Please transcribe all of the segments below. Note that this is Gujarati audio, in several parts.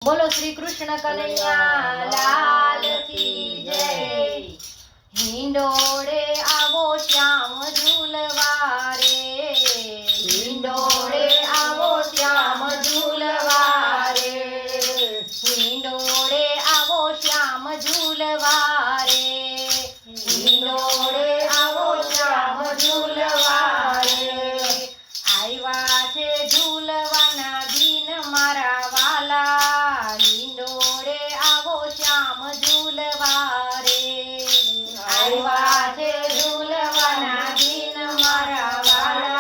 बोलो श्री कृष्ण कन्हैया लाल की जय। हिंडोळे आवो श्याम झूलवा रे, हिंडोळे आवो श्याम झूलवा रे, हिंडोळे आवो श्याम झूलवा रे, हिंडोळे आवो श्याम झूलवा रे। आयवा छे झूलवाना दिन मारा वाला, हिंडोळे आवो श्याम झूलवा रे। आयवा छे झूलवाना दिन मारा वाला,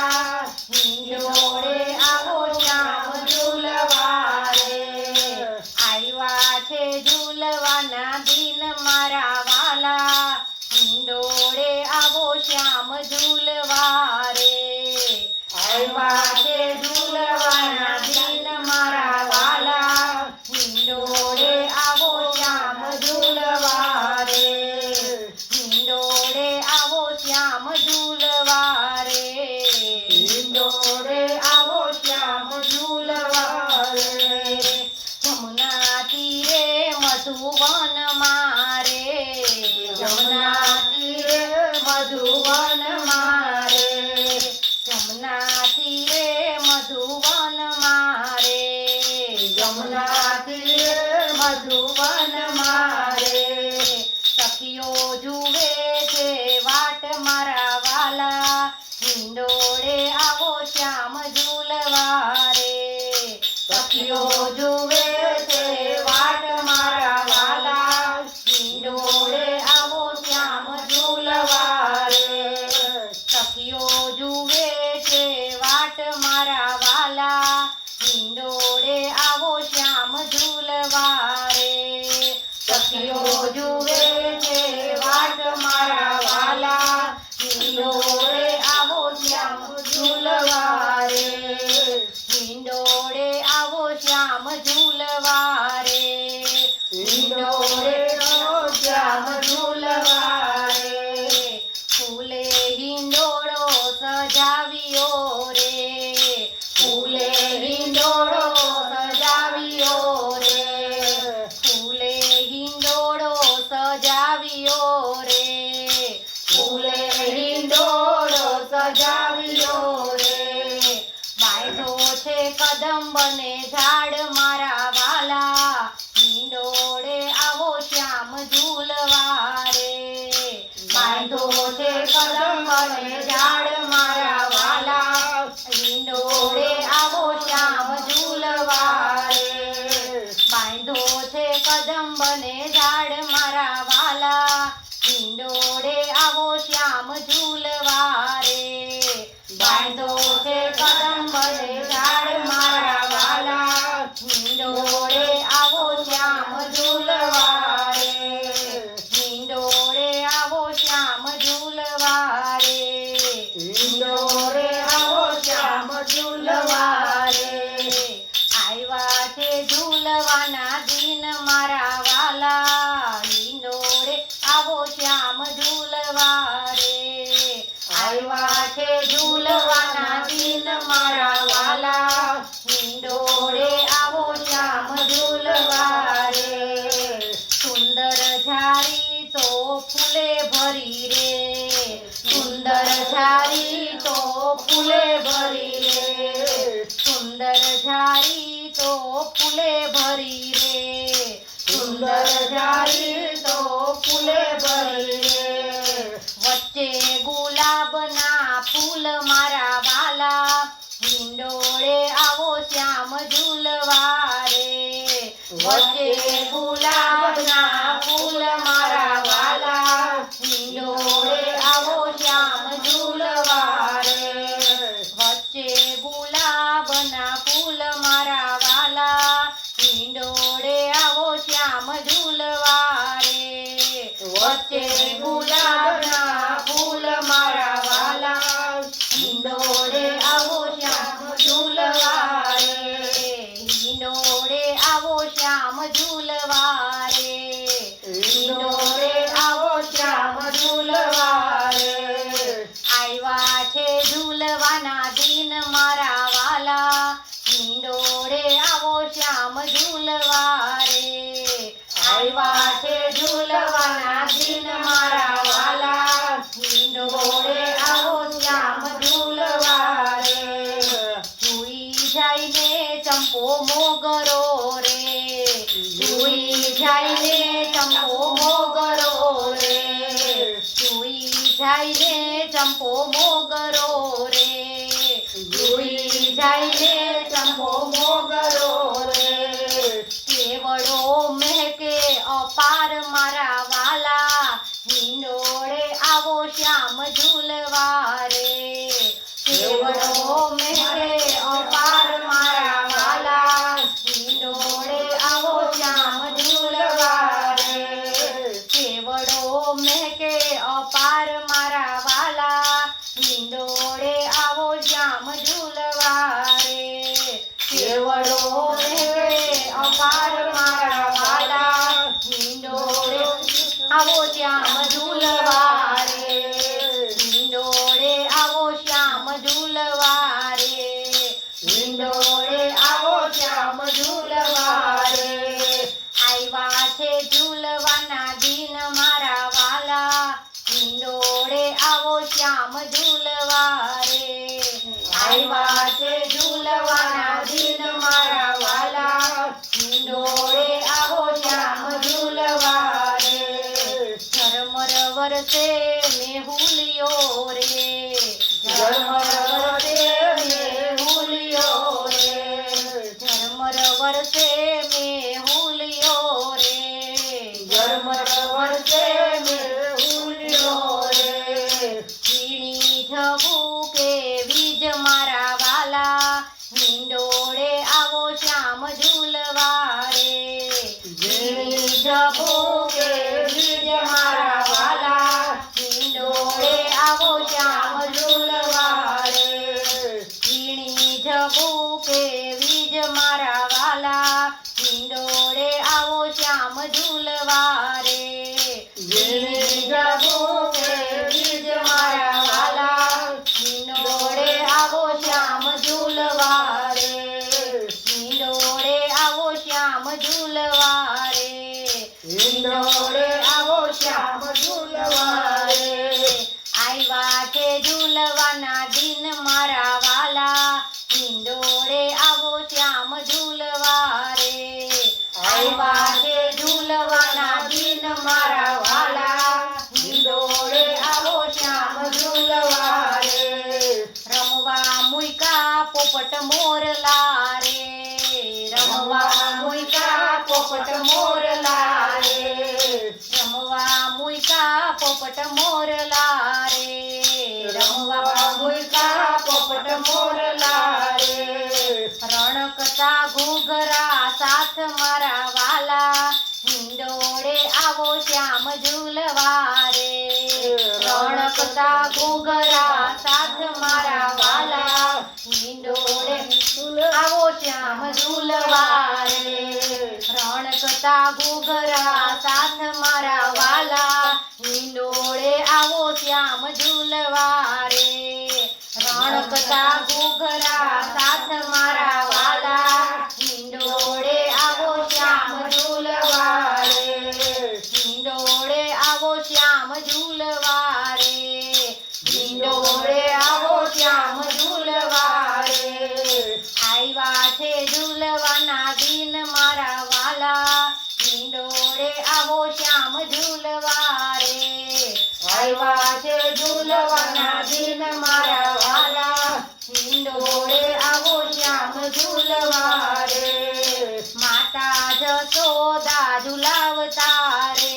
हिंडोळे आवो श्याम झूलवा रे। आयवा छे झूलवाना दिन मारा वाला, हिंडोळे आवो श्याम झूलवा रे। आयवा छे झूलवाना दिन मारा वाला, हिंडोळे आवो श्याम झूलवा रे, हिंडोळे आवो श्याम झूलवा रे, हिंडोळे आवो श्याम झूलवा रे। यमुना तीरे मधुवन मारे, यमुना तीरे मधुवन मारे, यमुना तीरे मधुवन मारे, यमुना तीरे मधुवन मारे। सखियो जुवे छे वाट मारा वाला, हिंडोळे आवो श्याम झूलवा रे। सखियो जुवे छे वाट मारा वाला, हिंडोळे आवो श्याम झूलवा रे। सखियो जुवे छे वाट मारा वाला, हिंडोळे आवो श्याम झूलवा रे। सखियो जुवे छे वाट मारा वाला, हिंडोळे आवो श्याम झूलवा रे, हिंडोळे आवो श्याम झूलवा रे, हिंडोळे आवो श्याम झूलवा रे। फूले हिंडोळो सजावियो रे, फूले हिंडोळो सजावियो रे, फूले हिंडोळो सजावियो रे, फूले हिंडोळो सजावियो रे। बांधो छे कदंबने झाड मारा वाला, हिंडोळे आवो श्याम झूलवा रे। बांधो छे कदंबने झाड मारा वाला, हिंडोळे आवो श्याम झूलवा रे। बांधो छे कदंबने झाड मारा वाला, हिंडोळे आवो श्याम झूलवा रे। बांधो छे कदंबने झाड मारा वाला, हिंडोळे आवो श्याम झूलवा रे, हिंडोळे आवो श्याम झूलवा रे, हिंडोळे आवो श्याम झूलवा रे। आयवा छे झूलवाना दिन मारा वाला, हिंडोळे आवो श्याम झूलवा रे। आयवा छे झूलवाना दिन मारा वाला, हिंडोळे आवो श्याम झूलवा रे। सुंदर झाड़ी तो फूले भरी रे, सुंदर झाड़ी तो फूले भरी रे, सुंदर झाड़ी तो फूले भरी रे, सुंदर झाड़ी तो फूले भरी रे। वच्चे गुलाबना फूल मारा वाला, हिंडोळे आवो श्याम झूलवा रे। वच्चे गुलाबना फूल मारा वाला, हिंडोळे आवो श्याम झूलवा रे। वच्चे गुलाबना फूल मारा वाला, हिंडोळे आवो श्याम झूलवा रे। वच्चे गुलाबना फूल मारा वाला, हिंडोळे आवो श्याम झूलवा रे, हिंडोळे आवो श्याम झूलवा रे, हिंडोळे आवो श्याम झूलवा रे। आयवा छे झूलवाना दिन मारा वाला, हिंडोळे आवो श्याम झूलवा ઝૂલવારે આવ્યા છે ઝૂલવાના દિન મારા વાલા હિંડોળે આવો શ્યામ ઝૂલવારે સુઈ જાઈને ચંપો મોગરો રે સુઈ જાઈને ચંપો મોગરો રે સુઈ જાઈને ચંપો મોગરો રે સુઈ જાઈને ચંપો મોગરો રે કેવડો મહેકે અપાર મારા વાલા હિંડોળે આવો શ્યામ ઝૂલવારે કેવડો મહેકે અપાર મારા વાલા હિંડોળે આવો શ્યામ ઝૂલવારે કેવડો મહેકે અપાર મારા વાલા હિંડોળે આવો શ્યામ ઝૂલવારે કેવડો મહેકે અપાર મારા વાલા હિંડોળે આવો શ્યામ ઝૂલવારે હિંડોળે આવો શ્યામ ઝૂલવારે હિંડોળે આવો શ્યામ ઝૂલવારે આવ્યા છે ઝૂલવાના દિન મારા વાલા હિંડોળે આવો શ્યામ ઝૂલવારે આવ્યા છે ઝૂલવાના દિન મારા વાલા હિંડોળે આવો શ્યામ ઝૂલવારે ઝરમર વરસે મેહુલિયો રે ઝરમર વરસે મેહુલિયો રે ઝરમર વરસે મેહુલિયો રે ઝરમર વરસે મેહુલિયો રે ઝીણી ઝબૂકે વીજ મારા વાલા હિંડોળે આવો શ્યામ ઝૂલવારે ઝીણી ઝબૂકે વીજ મારા વાલા હિંડોળે આવો શ્યામ ઝૂલવારે ઝીણી ઝબૂકે વીજ મારા વાલા હિંડોળે આવો શ્યામ ઝૂલવારે ઝીણી ઝબૂકે વીજ મારા વાલા હિંડોળે આવો શ્યામ ઝૂલવારે હિંડોળે આવો શ્યામ ઝૂલવારે હિંડોળે આવો શ્યામ ઝૂલવારે આવ્યા છે ઝૂલવાના દિન મારા વાલા હિંડોળે આવો શ્યામ ઝૂલવારે આવ્યા છે ઝૂલવાના દિન મારા વાલા હિંડોળે આવો શ્યામ ઝૂલવારે રમવા મુયકા પોપટ મોરલા રે રમવા મુયકા પોપટ મોરલા રે રમવા મુયકા પોપટ મોરલા રે રમવા મુયકા પોપટ મોરલા રે રણકતા ઘૂઘરા સાથ મારા વાલા હિંડોળે આવો શ્યામ ઝૂલવારે રણકતા ઘૂઘરા સાથ મારા વાલા હિંડોળે આવો શ્યામ ઝૂલવારે રણકતા ઘૂઘરા સાથ મારા વાલા હિંડોળે આવો શ્યામ ઝૂલવારે રણકતા ઘૂઘરા સાથ મારા વાલા હિંડોળે આવો શ્યામ ઝૂલવારે હિંડોળે આવો શ્યામ ઝૂલવારે હિંડોળે આવો શ્યામ ઝૂલવારે આવ્યા છે ઝૂલવાના દિન મારા વાલા હિંડોળે આવો શ્યામ ઝૂલવારે આવ્યા છે ઝૂલવાના દિન મારા વાલા હિંડોળે આવો શ્યામ ઝૂલવારે માતા જશોદા ઝૂલાવતા રે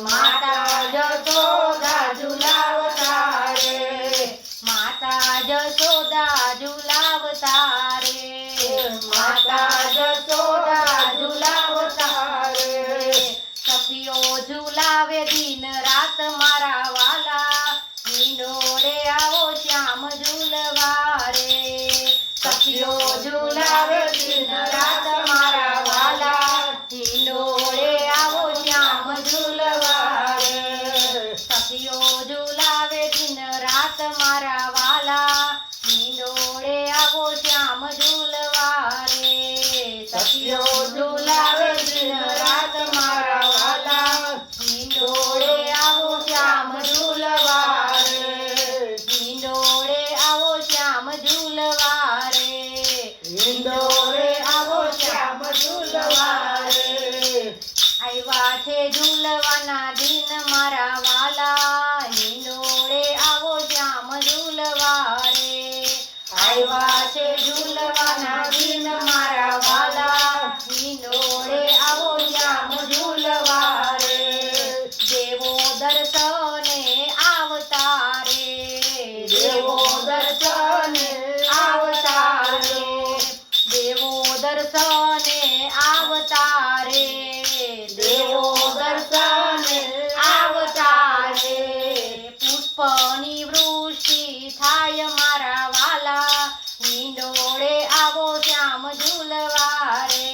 માતા જશોદા ઝૂલાવતા રે માતા જશોદા ઝૂલાવતા રે માતા જશોદા ઝૂલાવતા રે સખીઓ ઝૂલાવે દિન રાત મારા વાલા હિંડોળે આવો શ્યામ ઝૂલવારે સખીઓ ઝૂલાવે દિન રાત મારા વાલા હિંડોળે આવો શ્યામ ઝૂલવારે સખીઓ ઝૂલાવે દિન રાત મારા વાલા હિંડોળે આવો શ્યામ ઝૂલવારે સખીઓ ઝૂલા છે ઝૂલવાના દિન મારા વાલા, હિંડોળે આવો શ્યામ ઝૂલવા રે. આવ્યા છે ઝૂલવાના દિન મારા વાલા, હિંડોળે આવો શ્યામ ઝૂલવા રે. દેવો દર્શને આવતા રે, દેવો દર્શને આવતા રે, દેવો દર્શને આવતા રે, દેવો દર્શને આવતા રે. પુષ્પની વૃષ્ટિ થાય મારા વાલા, હિંડોળે આવો શ્યામ ઝૂલવા રે.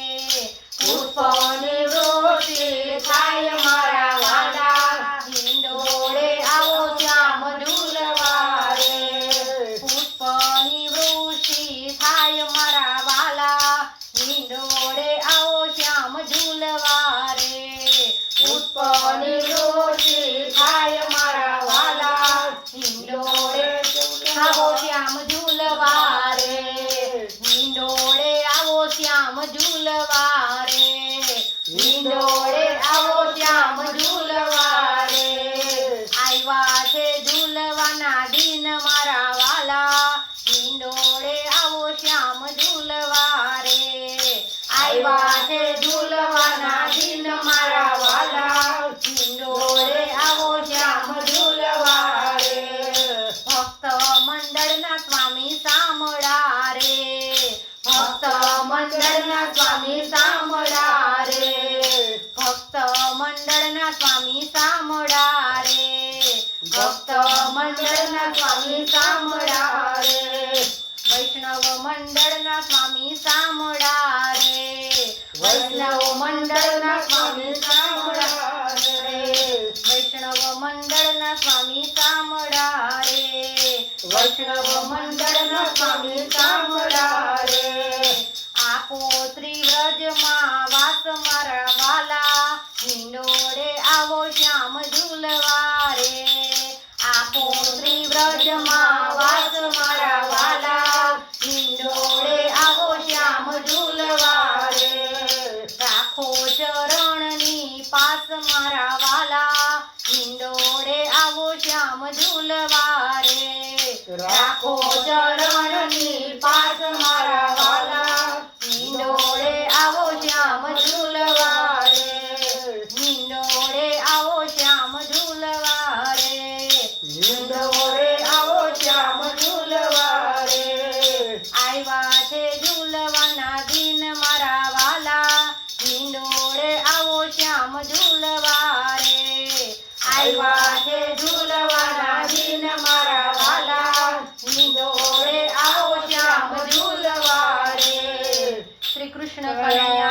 પુષ્પની વૃષ્ટિ થાય મારા વાલા, હિંડોળે આવો શ્યામ ઝૂલવા રે. પુષ્પની વૃષ્ટિ થાય મારા વાલા, હિંડોળે આવો શ્યામ ઝૂલવા રે. પુષ્પની વૃષ્ટિ થાય મારા વાલા, હિંડોળે આવો શ્યામ ઝૂલવા રે. હિંડોળે આવો શ્યામ ઝૂલવા રે, હિંડોળે આવો શ્યામ ઝૂલવા રે. આવ્યા છે ઝૂલવાના દિન મારા વાલા, હિંડોળે આવો શ્યામ ઝૂલવા રે. આવ્યા છે ઝૂલવાના દિન મારા વાલા, હિંડોળે આવો શ્યામ ઝૂલવા રે. ભક્ત મંડળના સ્વામી સાંભળા રે, ભક્ત મંડળના સ્વામી સાંભળા રે, ભક્ત મંડળના સ્વામી સાંભળા રે, ભક્ત મંડળના સ્વામી સાંભળા રે. વૈષ્ણવ મંડળના સ્વામી સાંભળા રે, વૈષ્ણવ મંડળના સ્વામી સાંભળા રે, વૈષ્ણવ મંડળના સ્વામી સાંભળા રે, વૈષ્ણવ મંડળના સ્વામી સાંભળા રે. આપો ત્રિવ્રજમાં વાસ મારા વાલા, હિંડોળે આવો શ્યામ ઝૂલવા રે. આપો ત્રિવ્રજમાં વાસ મારા વાલા, હિંડોળે આવો શ્યામ ઝૂલવા રે. રાખો ચરણની પાસ મારા વાલા, હિંડોળે આવો શ્યામ ઝૂલવા રે. રાખો ચરણની પાસ મારા વાલા, હિંડોળે આવો શ્યામ ઝૂલવા રે. હિંડોળે આવો શ્યામ ઝૂલવા રે, હિંડોળે આવો શ્યામ ઝૂલવા રે. આવ્યા છે ઝૂલવાના દિન મારા વાલા, હિંડોળે આવો શ્યામ ઝૂલવા રે. આવ્યા છે ઝૂલવાના દિન મારા વાલા, હિંડોળે આવો શ્યામ ઝૂલવા રે. શ્રી કૃષ્ણ કનૈયા